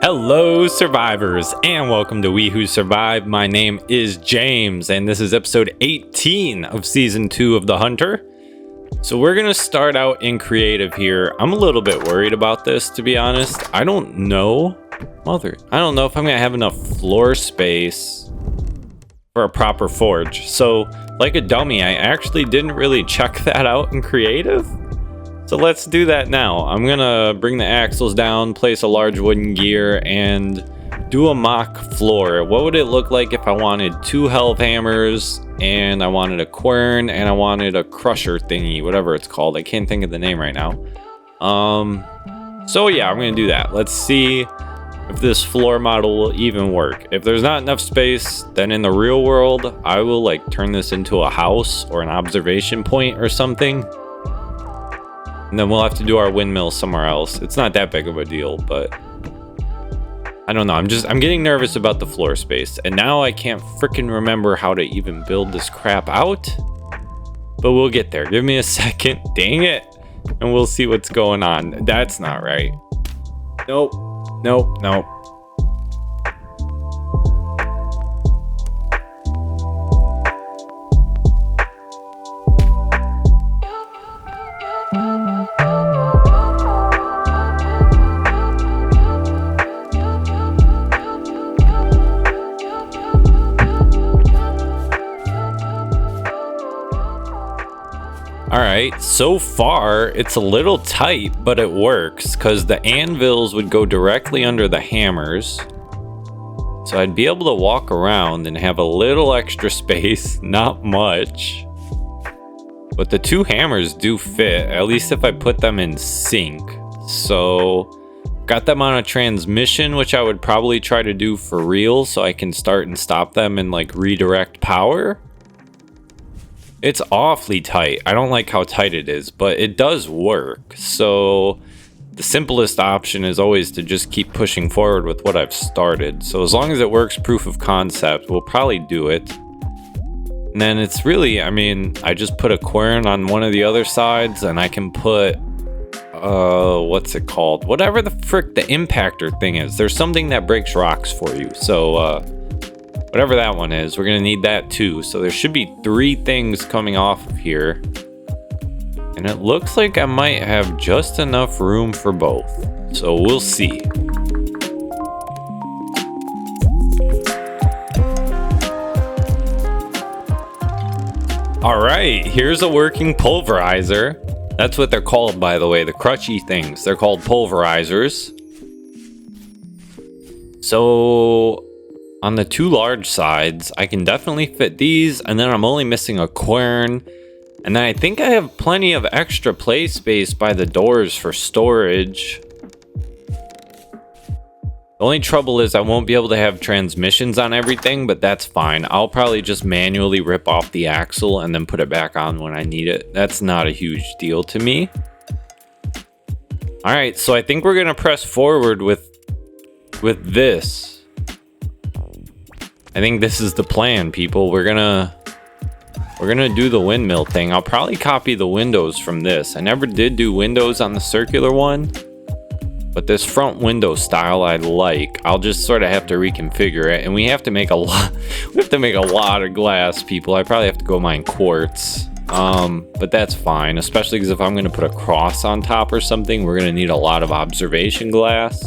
Hello survivors and welcome to We Who Survive. My name is James and this is episode 18 of season 2 of The Hunter. So we're gonna start out in creative here. I'm a little bit worried about this, to be honest. I don't know if I'm gonna have enough floor space for a proper forge. So like a dummy, I actually didn't really check that out in creative. So let's do that now. I'm gonna bring the axles down, place a large wooden gear, and do a mock floor. What would it look like if I wanted 2 helve hammers, and I wanted a quern, and I wanted a crusher thingy, whatever it's called. I can't think of the name right now. So yeah, I'm gonna do that. Let's see if this floor model will even work. If there's not enough space, then in the real world, I will like turn this into a house or an observation point or something. And then we'll have to do our windmill somewhere else. It's not that big of a deal, but I don't know. I'm getting nervous about the floor space. And now I can't freaking remember how to even build this crap out. But we'll get there. Give me a second. Dang it. And we'll see what's going on. That's not right. Nope. Alright, so far it's a little tight, but it works because the anvils would go directly under the hammers. So I'd be able to walk around and have a little extra space, not much. But the 2 hammers do fit, at least if I put them in sync. So got them on a transmission, which I would probably try to do for real so I can start and stop them and like redirect power. It's awfully tight. I don't like how tight it is, but it does work. So the simplest option is always to just keep pushing forward with what I've started. So as long as it works proof of concept, we'll probably do it. And then it's really, I just put a quern on one of the other sides and I can put, what's it called? Whatever the frick the impactor thing is. There's something that breaks rocks for you. So, whatever that one is, we're gonna need that too. So there should be 3 things coming off of here. And it looks like I might have just enough room for both. So we'll see. All right, here's a working pulverizer. That's what they're called, by the way, the crutchy things. They're called pulverizers. So on the 2 large sides, I can definitely fit these, and then I'm only missing a quern. And then I think I have plenty of extra play space by the doors for storage. The only trouble is I won't be able to have transmissions on everything, but that's fine. I'll probably just manually rip off the axle and then put it back on when I need it. That's not a huge deal to me. All right, so I think we're gonna press forward with this. I think this is the plan, people. We're gonna do the windmill thing. I'll probably copy the windows from this. I never did do windows on the circular one, but this front window style I like. I'll just sort of have to reconfigure it, and we have to make a lot. We have to make a lot of glass, people. I probably have to go mine quartz, but that's fine. Especially because if I'm gonna put a cross on top or something, we're gonna need a lot of observation glass.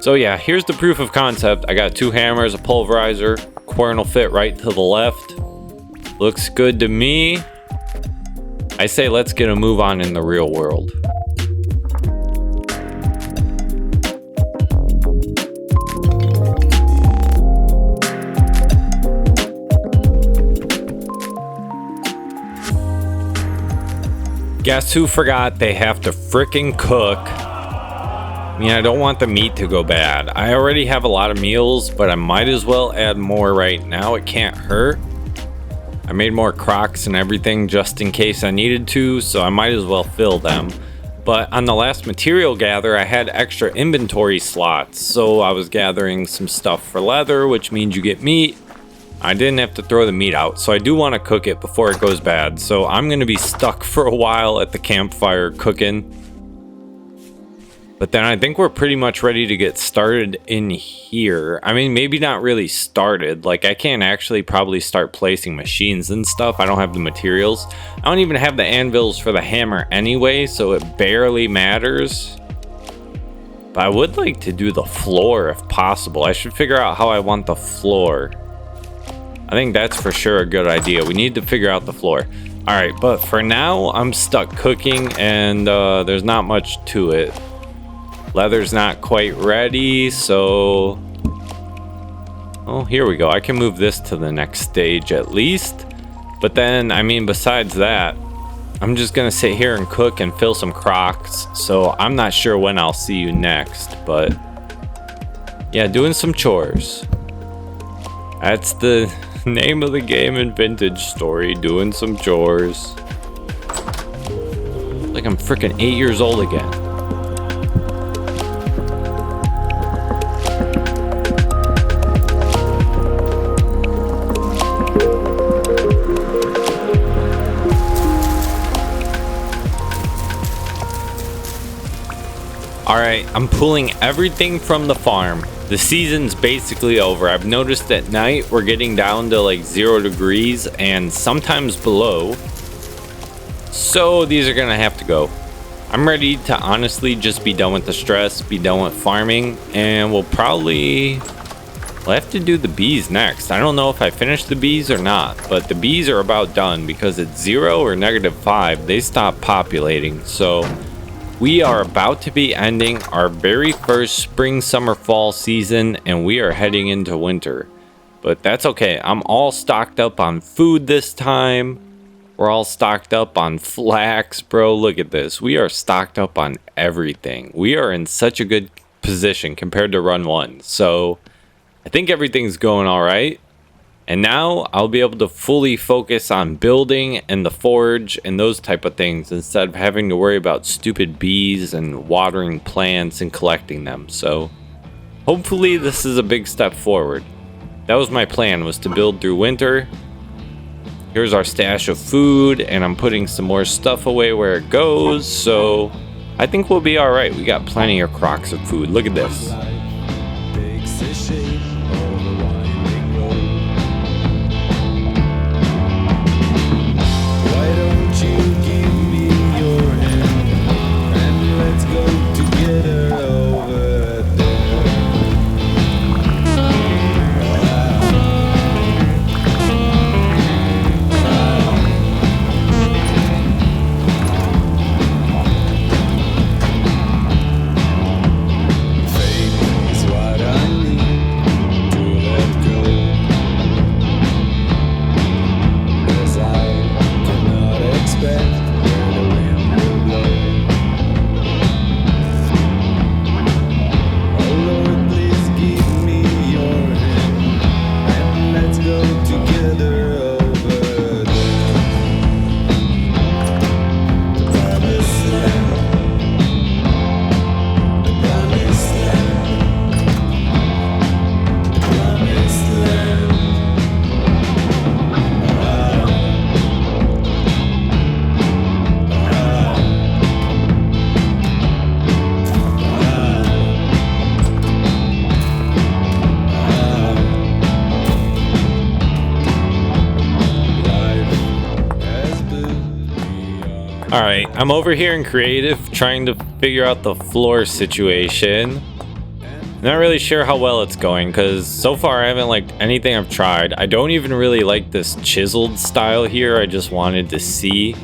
So yeah, here's the proof of concept. I got 2 hammers, a pulverizer, quern will fit right to the left. Looks good to me. I say let's get a move on in the real world. Guess who forgot they have to frickin' cook? I don't want the meat to go bad. I already have a lot of meals, but I might as well add more right now. It can't hurt. I made more crocks and everything just in case I needed to, so I might as well fill them. But on the last material gather, I had extra inventory slots, so I was gathering some stuff for leather, which means you get meat. I didn't have to throw the meat out, so I do want to cook it before it goes bad. So I'm going to be stuck for a while at the campfire cooking. But then I think we're pretty much ready to get started in here. I mean, maybe not really started. Like, I can't actually probably start placing machines and stuff. I don't have the materials. I don't even have the anvils for the hammer anyway, so it barely matters. But I would like to do the floor if possible. I should figure out how I want the floor. I think that's for sure a good idea. We need to figure out the floor. All right, but for now, I'm stuck cooking and there's not much to it. Leather's not quite ready, so... Oh, here we go. I can move this to the next stage at least. But then, I mean, besides that, I'm just gonna sit here and cook and fill some crocks. So I'm not sure when I'll see you next, but... Yeah, doing some chores. That's the name of the game in Vintage Story, doing some chores. Like I'm freaking 8 years old again. Alright, I'm pulling everything from the farm. The season's basically over. I've noticed at night we're getting down to like 0 degrees and sometimes below. So these are gonna have to go. I'm ready to honestly just be done with the stress, be done with farming, and we'll have to do the bees next. I don't know if I finish the bees or not, but the bees are about done because at 0 or -5, they stop populating. So we are about to be ending our very first spring, summer, fall season, and we are heading into winter. But that's okay. I'm all stocked up on food this time. We're all stocked up on flax, bro. Look at this. We are stocked up on everything. We are in such a good position compared to run 1. So I think everything's going all right. And now I'll be able to fully focus on building and the forge and those type of things instead of having to worry about stupid bees and watering plants and collecting them. So hopefully this is a big step forward. That was my plan, was to build through winter. Here's our stash of food, and I'm putting some more stuff away where it goes. So I think we'll be all right. We got plenty of crocks of food. Look at this. Alright, I'm over here in creative trying to figure out the floor situation. Not really sure how well it's going because so far I haven't liked anything I've tried. I don't even really like this chiseled style here. I just wanted to see.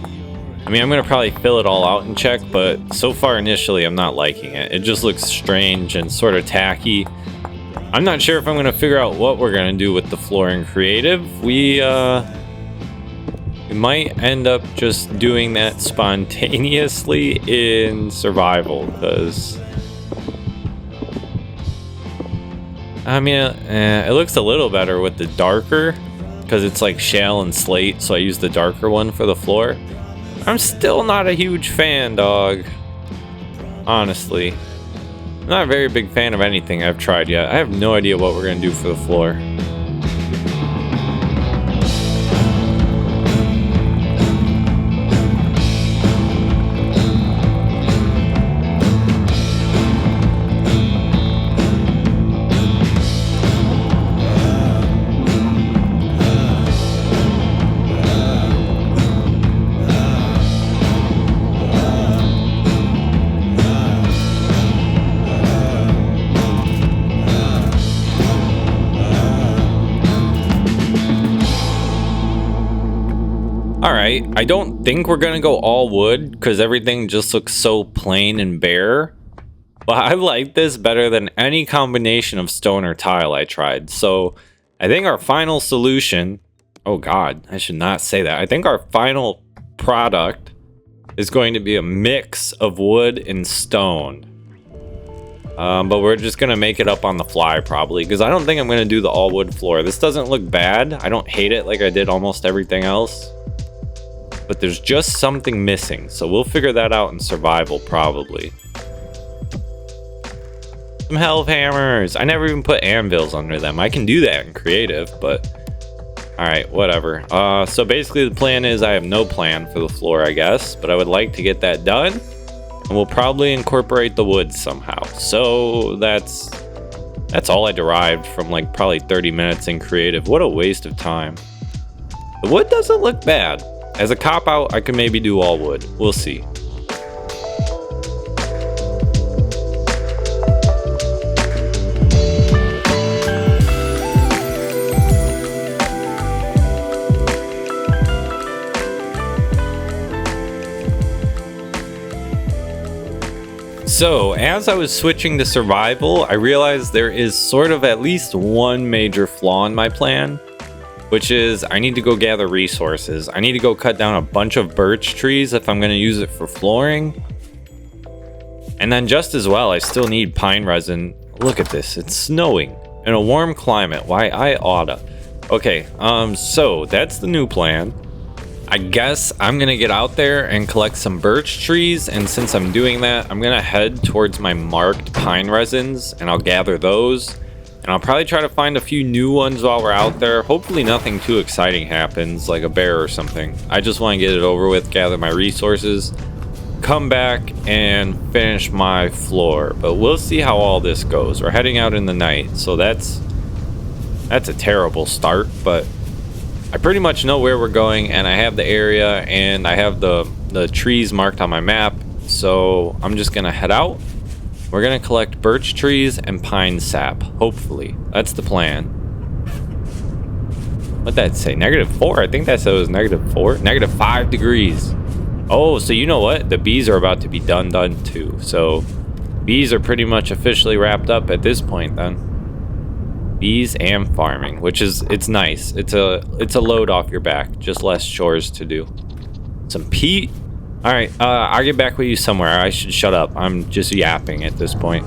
I mean, I'm going to probably fill it all out and check, but so far initially I'm not liking it. It just looks strange and sort of tacky. I'm not sure if I'm going to figure out what we're going to do with the floor in creative. We might end up just doing that spontaneously in survival because I mean it looks a little better with the darker because it's like shale and slate, so I use the darker one for the floor. I'm still not a huge fan, dog. Honestly, I'm not a very big fan of anything I've tried yet. I have no idea what we're gonna do for the floor. right, I don't think we're gonna go all wood because everything just looks so plain and bare. But I like this better than any combination of stone or tile I tried. So I think our final solution, oh God, I should not say that. I think our final product is going to be a mix of wood and stone. But we're just gonna make it up on the fly probably, because I don't think I'm gonna do the all wood floor. This doesn't look bad. I don't hate it like I did almost everything else. But there's just something missing, so we'll figure that out in survival probably. Some health hammers. I never even put anvils under them. I can do that in creative, but alright, whatever. So basically the plan is I have no plan for the floor, I guess, but I would like to get that done. And we'll probably incorporate the wood somehow. So that's all I derived from like probably 30 minutes in creative. What a waste of time. The wood doesn't look bad. As a cop-out, I could maybe do all wood. We'll see. So, as I was switching to survival, I realized there is sort of at least one major flaw in my plan, which is I need to go gather resources. I need to go cut down a bunch of birch trees if I'm going to use it for flooring. And then just as well, I still need pine resin. Look at this, it's snowing in a warm climate. Why, I oughta. Okay, so that's the new plan. I guess I'm gonna get out there and collect some birch trees, and since I'm doing that, I'm gonna head towards my marked pine resins and I'll gather those, and I'll probably try to find a few new ones while we're out there. Hopefully nothing too exciting happens, like a bear or something. I just want to get it over with, gather my resources, come back and finish my floor, but we'll see how all this goes. We're heading out in the night, so that's a terrible start, but I pretty much know where we're going, and I have the area, and I have the trees marked on my map, so I'm just gonna head out. We're gonna collect birch trees and pine sap, hopefully. That's the plan. What'd that say? -4? I think that said it was -4. -5 degrees. Oh, so you know what? The bees are about to be done too. So bees are pretty much officially wrapped up at this point then. Bees and farming, which is, it's nice. It's a load off your back, just less chores to do. Some peat. All right, I'll get back with you somewhere. I should shut up. I'm just yapping at this point.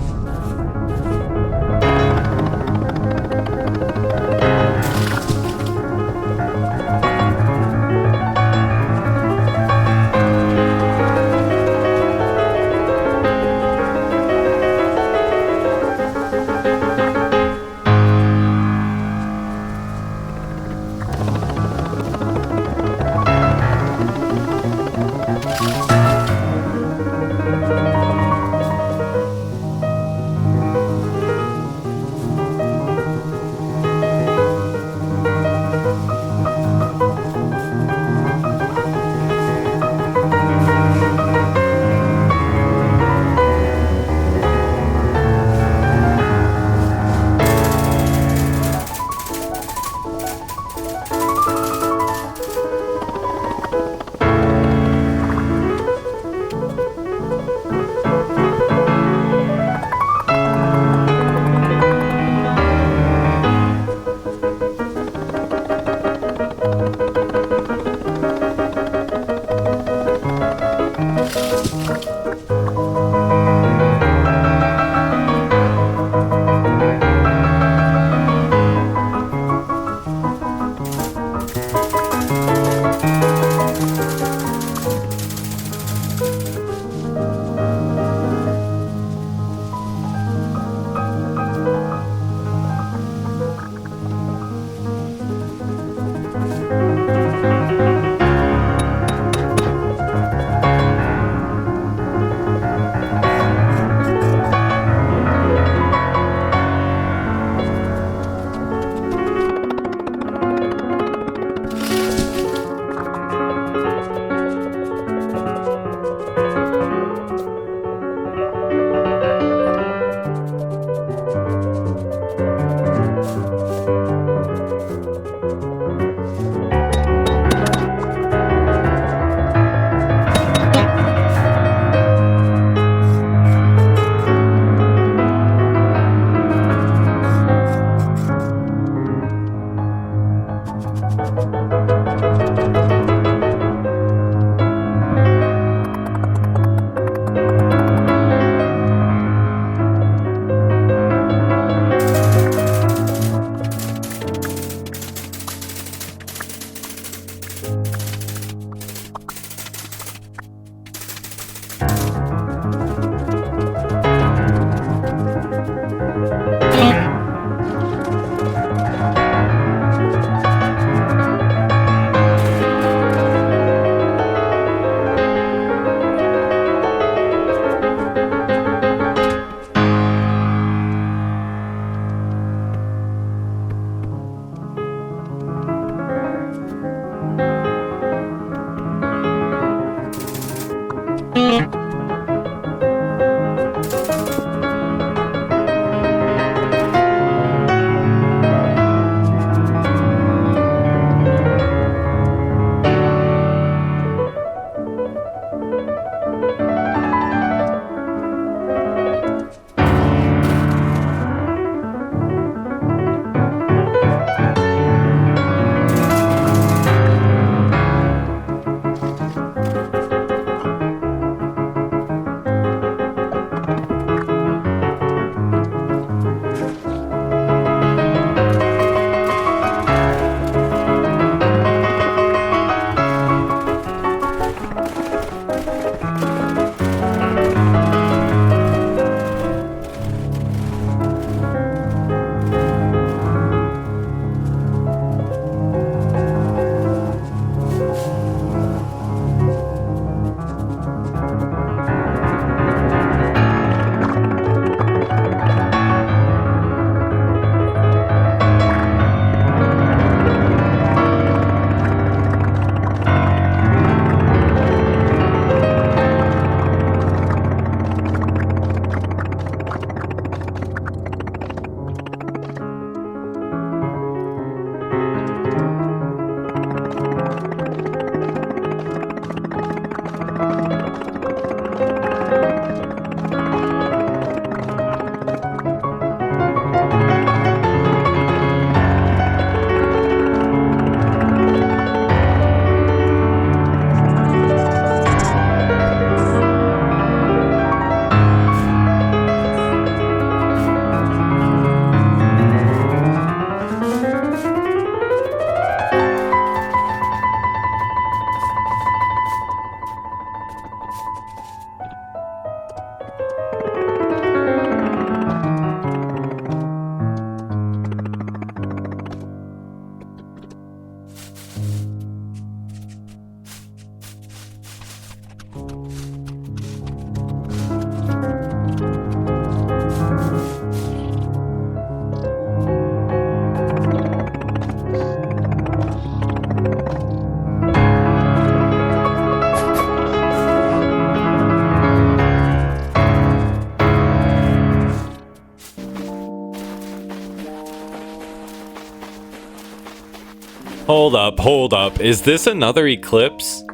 Hold up. Is this another eclipse?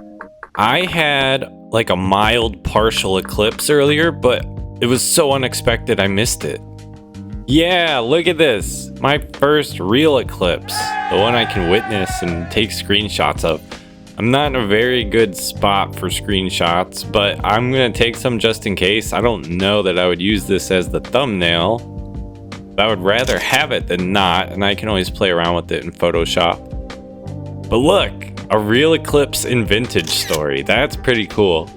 I had like a mild partial eclipse earlier, but it was so unexpected I missed it. Yeah, look at this. My first real eclipse. The one I can witness and take screenshots of. I'm not in a very good spot for screenshots, but I'm gonna take some just in case. I don't know that I would use this as the thumbnail. But I would rather have it than not, and I can always play around with it in Photoshop. But look, a real eclipse in vintage story. That's pretty cool.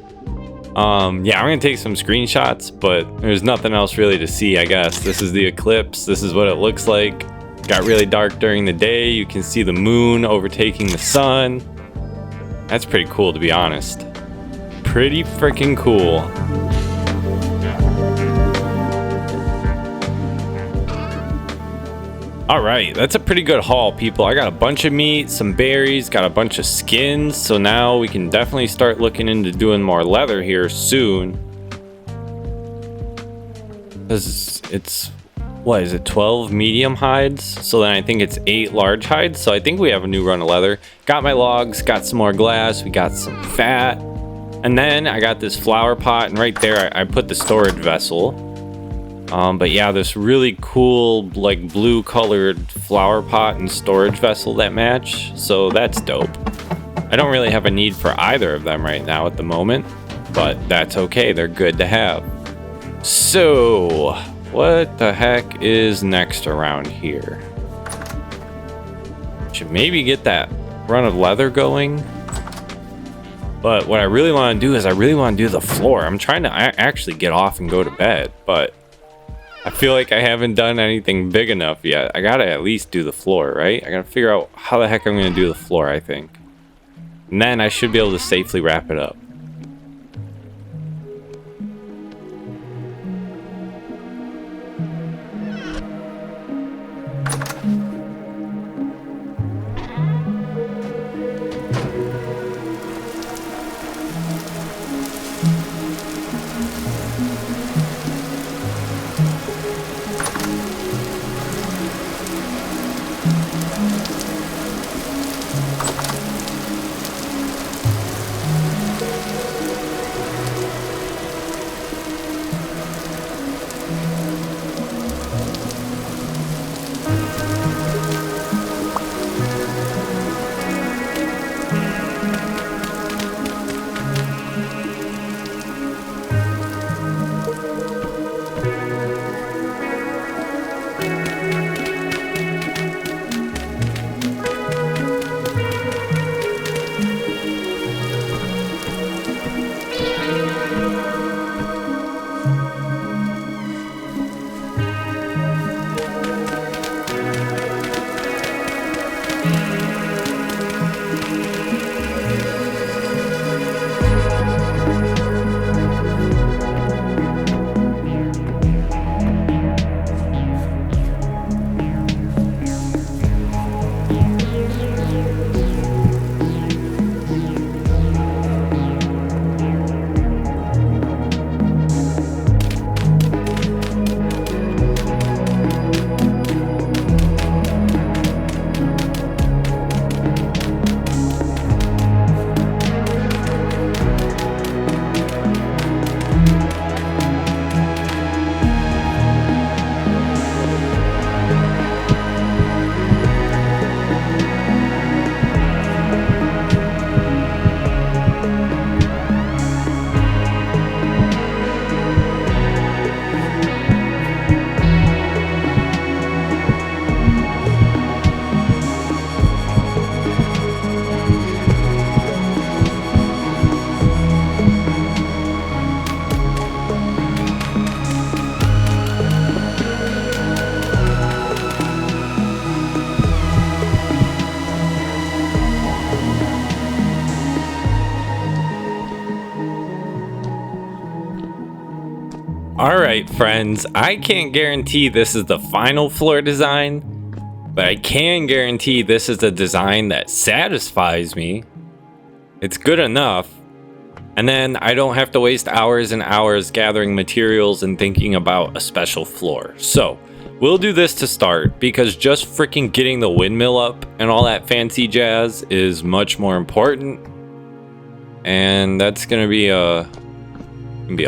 Yeah, I'm gonna take some screenshots, but there's nothing else really to see, I guess. This is the eclipse. This is what it looks like. Got really dark during the day. You can see the moon overtaking the sun. That's pretty cool, to be honest. Pretty freaking cool. Alright, that's a pretty good haul, people. I got a bunch of meat, some berries, got a bunch of skins, so now we can definitely start looking into doing more leather here soon. Because it's, what is it, 12 medium hides? So then I think it's 8 large hides, so I think we have a new run of leather. Got my logs, got some more glass, we got some fat. And then I got this flower pot, and right there I put the storage vessel. But yeah, this really cool, like blue colored flower pot and storage vessel that match. So that's dope. I don't really have a need for either of them right now at the moment, but that's okay. They're good to have. So what the heck is next around here? Should maybe get that run of leather going. But what I really want to do is I really want to do the floor. I'm trying to actually get off and go to bed, but I feel like I haven't done anything big enough yet. I gotta at least do the floor, right? I gotta figure out how the heck I'm gonna do the floor, I think. And then I should be able to safely wrap it up. Alright friends, I can't guarantee this is the final floor design, but I can guarantee this is a design that satisfies me. It's good enough, and then I don't have to waste hours and hours gathering materials and thinking about a special floor. So, we'll do this to start because just freaking getting the windmill up and all that fancy jazz is much more important. And that's gonna be a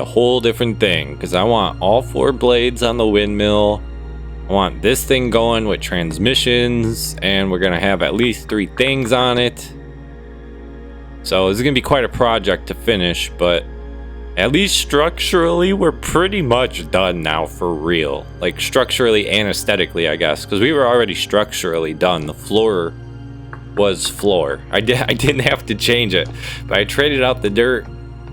whole different thing because I want all 4 blades on the windmill. I want this thing going with transmissions, and we're gonna have at least 3 things on it. So this is gonna be quite a project to finish, but at least structurally we're pretty much done now for real. Like structurally and aesthetically, I guess, because we were already structurally done. The floor was floor. I didn't have to change it, but I traded out the dirt,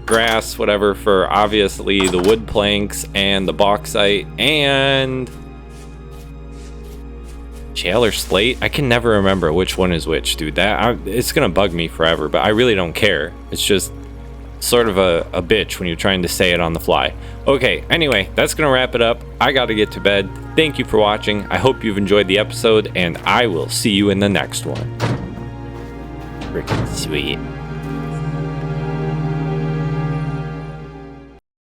grass, whatever, for obviously the wood planks and the bauxite and shale or slate. I can never remember which one is which, dude. It's gonna bug me forever, but I really don't care. It's just sort of a bitch when you're trying to say it on the fly. Okay, anyway, that's gonna wrap it up. I gotta get to bed. Thank you for watching. I hope you've enjoyed the episode, and I will see you in the next one. Freaking sweet.